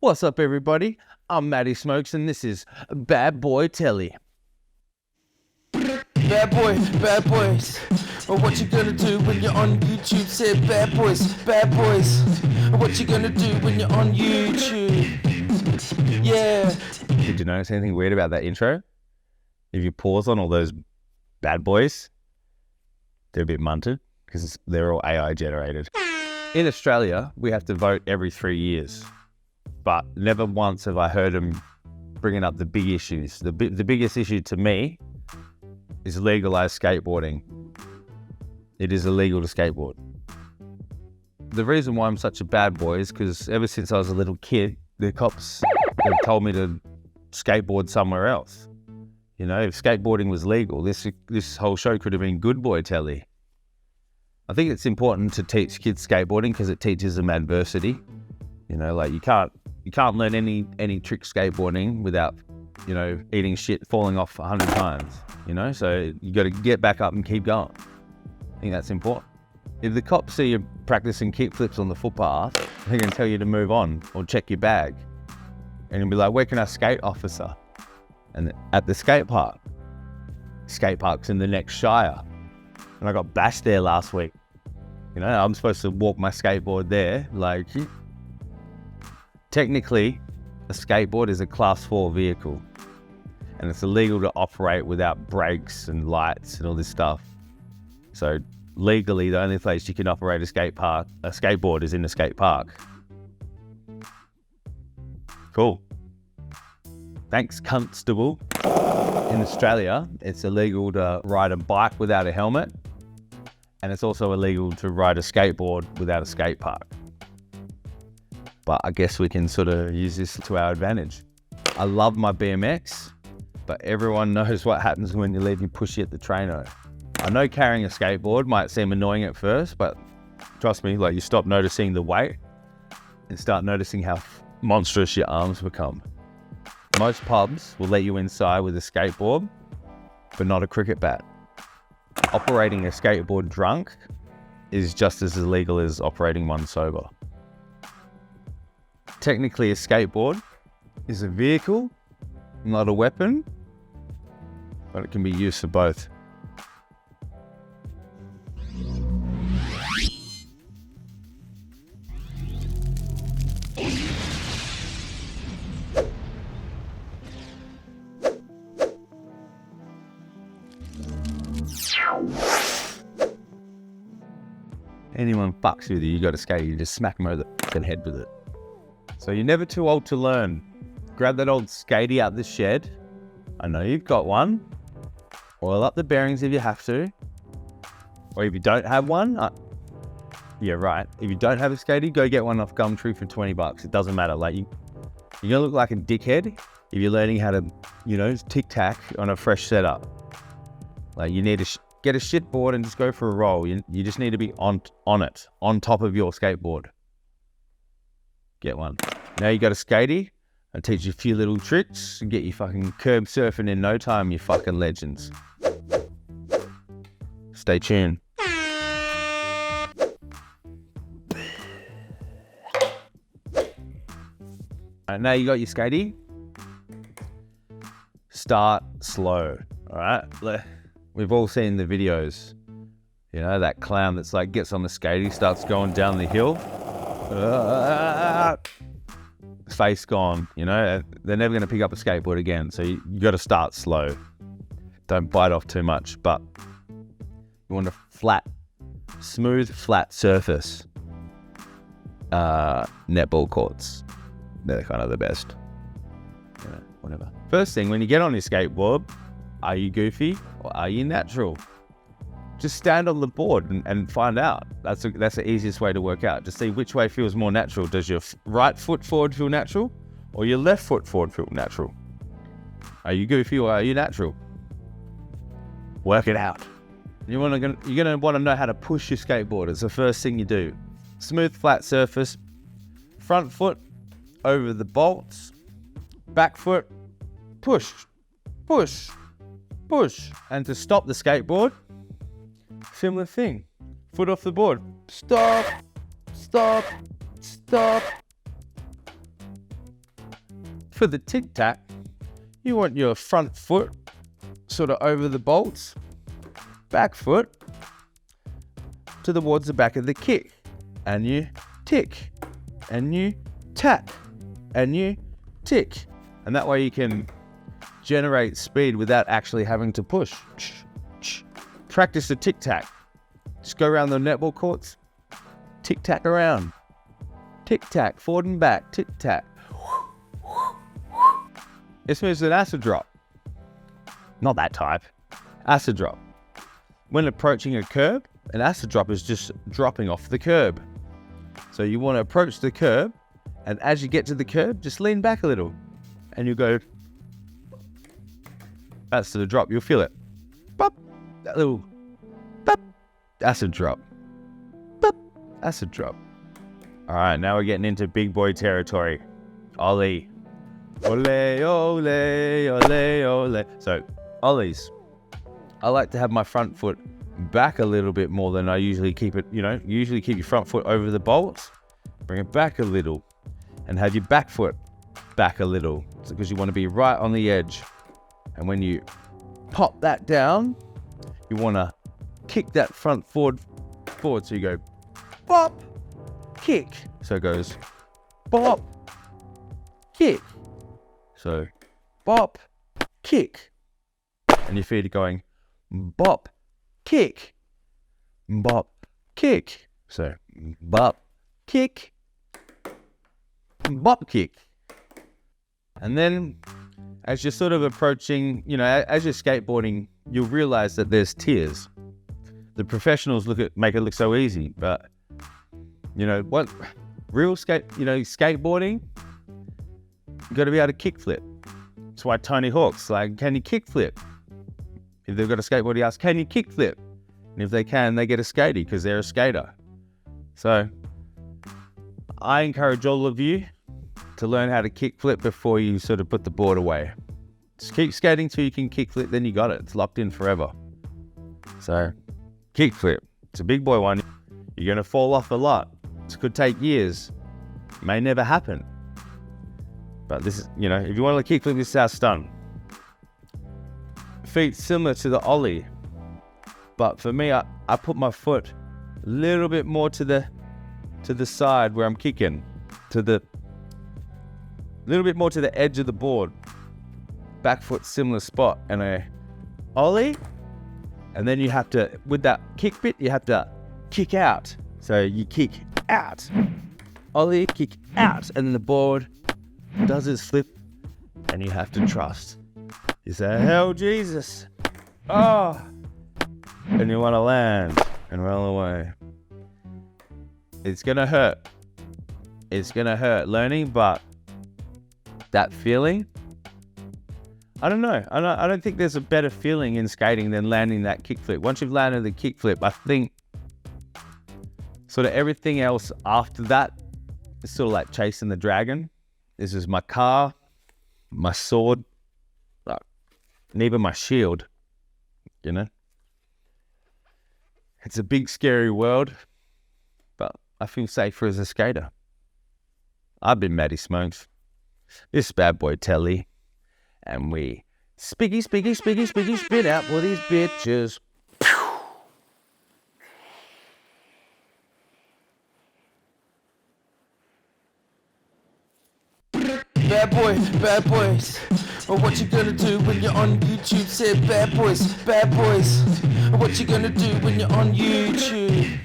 What's up, everybody? I'm Matty Smokes, and this is Bad Boy Telly. Bad boys. Well, what you gonna do when you're on YouTube? Said bad boys. What you gonna do when you're on YouTube? Yeah. Did you notice anything weird about that intro? If you pause on all those bad boys, they're a bit munted because they're all AI generated. In Australia, we have to vote every 3 years, but never once have I heard them bringing up the big issues. The biggest issue to me is legalized skateboarding. It is illegal to skateboard. The reason why I'm such a bad boy is because ever since I was a little kid, the cops have told me to skateboard somewhere else. You know, if skateboarding was legal, this whole show could have been Good Boy Telly. I think it's important to teach kids skateboarding because it teaches them adversity. You know, like you can't learn any trick skateboarding without, you know, eating shit, falling off 100 times, you know? So you got to get back up and keep going. I think that's important. If the cops see you practicing kickflips on the footpath, they're going to tell you to move on or check your bag. And you'll be like, where can I skate, officer? And at the skate park. Skate park's in the next shire. And I got bashed there last week. You know, I'm supposed to walk my skateboard there. Like, technically, a skateboard is a class 4 vehicle. And it's illegal to operate without brakes and lights and all this stuff. So legally, the only place you can operate a skateboard is in a skate park. Cool. Thanks, constable. In Australia, it's illegal to ride a bike without a helmet. And it's also illegal to ride a skateboard without a skate park. But I guess we can sort of use this to our advantage. I love my BMX, but everyone knows what happens when you leave your pushy at the traino. I know carrying a skateboard might seem annoying at first, but trust me, like you stop noticing the weight and start noticing how monstrous your arms become. Most pubs will let you inside with a skateboard, but not a cricket bat. Operating a skateboard drunk is just as illegal as operating one sober. Technically, a skateboard is a vehicle, not a weapon, but it can be used for both. Anyone fucks with you, you got a skate, you just smack them over the fucking head with it. So you're never too old to learn. Grab that old skatey out the shed. I know you've got one. Oil up the bearings if you have to. Or if you don't have one, yeah, right. If you don't have a skatey, go get one off Gumtree for $20. It doesn't matter. Like you're gonna look like a dickhead if you're learning how to, you know, tic-tac on a fresh setup. Like you need to get a shit board and just go for a roll. You just need to be on it, on top of your skateboard. Get one. Now you got a skatey. I'll teach you a few little tricks and get you fucking curb surfing in no time, you fucking legends. Stay tuned. Alright, now you got your skatey. Start slow, alright? We've all seen the videos. You know, that clown that's like gets on the skatey, starts going down the hill. Face gone, you know, they're never going to pick up a skateboard again. So you got to start slow. Don't bite off too much, but you want a smooth, flat surface. Netball courts, they're kind of the best. You know, whatever. First thing, when you get on your skateboard, are you goofy or are you natural? Just stand on the board and find out. That's the easiest way to work out. Just see which way feels more natural. Does your right foot forward feel natural or your left foot forward feel natural? Are you goofy or are you natural? Work it out. You're gonna want to know how to push your skateboard. It's the first thing you do. Smooth, flat surface. Front foot over the bolts. Back foot, push, push, push. And to stop the skateboard, similar thing. Foot off the board. Stop, stop, stop. For the tic-tac, you want your front foot sort of over the bolts, back foot towards the back of the kick, and you tick, and you tack, and you tick. And that way you can generate speed without actually having to push. Practice the tic-tac. Just go around the netball courts, tic-tac around. Tic-tac, forward and back, tic-tac. This is an acid drop. Not that type. Acid drop. When approaching a curb, an acid drop is just dropping off the curb. So you want to approach the curb, and as you get to the curb, just lean back a little. And you go, that's the drop. You'll feel it. Bop, that little, bop, acid drop. Bop, acid drop. All right, now we're getting into big boy territory. Ollie. Ole, ole, ole, ole. So, ollies. I like to have my front foot back a little bit more than I usually keep it, usually keep your front foot over the bolts. Bring it back a little and have your back foot back a little because you want to be right on the edge. And when you pop that down, you want to kick that front forward. So you go bop, kick. So it goes bop, kick. So bop, kick. And your feet are going bop, kick, bop, kick. So bop, kick, bop, kick. And then as you're sort of approaching, as you're skateboarding, you'll realize that there's tiers. The professionals make it look so easy, but what real skateboarding, you got to be able to kickflip. That's why Tony Hawk's like, can you kickflip? If they've got a skateboard, he asks, can you kickflip? And if they can, they get a skatey because they're a skater. So I encourage all of you to learn how to kickflip before you sort of put the board away. Just keep skating till you can kickflip, then you got it. It's locked in forever. So kickflip, it's a big boy one. You're going to fall off a lot. It could take years. May never happen. But this is, if you want to kickflip, this is how it's done. Feet similar to the ollie. But for me, I put my foot a little bit more to the side where I'm kicking. A little bit more to the edge of the board. Back foot, similar spot. And I ollie. And then you have to, with that kick bit, you have to kick out. So you kick out. Ollie, kick out. And then the board does its flip. And you have to trust. You say, hell Jesus. Oh. And you want to land and roll away. It's going to hurt. It's going to hurt learning, but that feeling, I don't know. I don't think there's a better feeling in skating than landing that kickflip. Once you've landed the kickflip, I think sort of everything else after that is sort of like chasing the dragon. This is my car, my sword, and even my shield, It's a big, scary world, but I feel safer as a skater. I've been Matty Smokes. This bad boy Telly. And we spiggy, spit out for these bitches. Bad boys. Well, what you gonna do when you're on YouTube? Said bad boys. What you gonna do when you're on YouTube?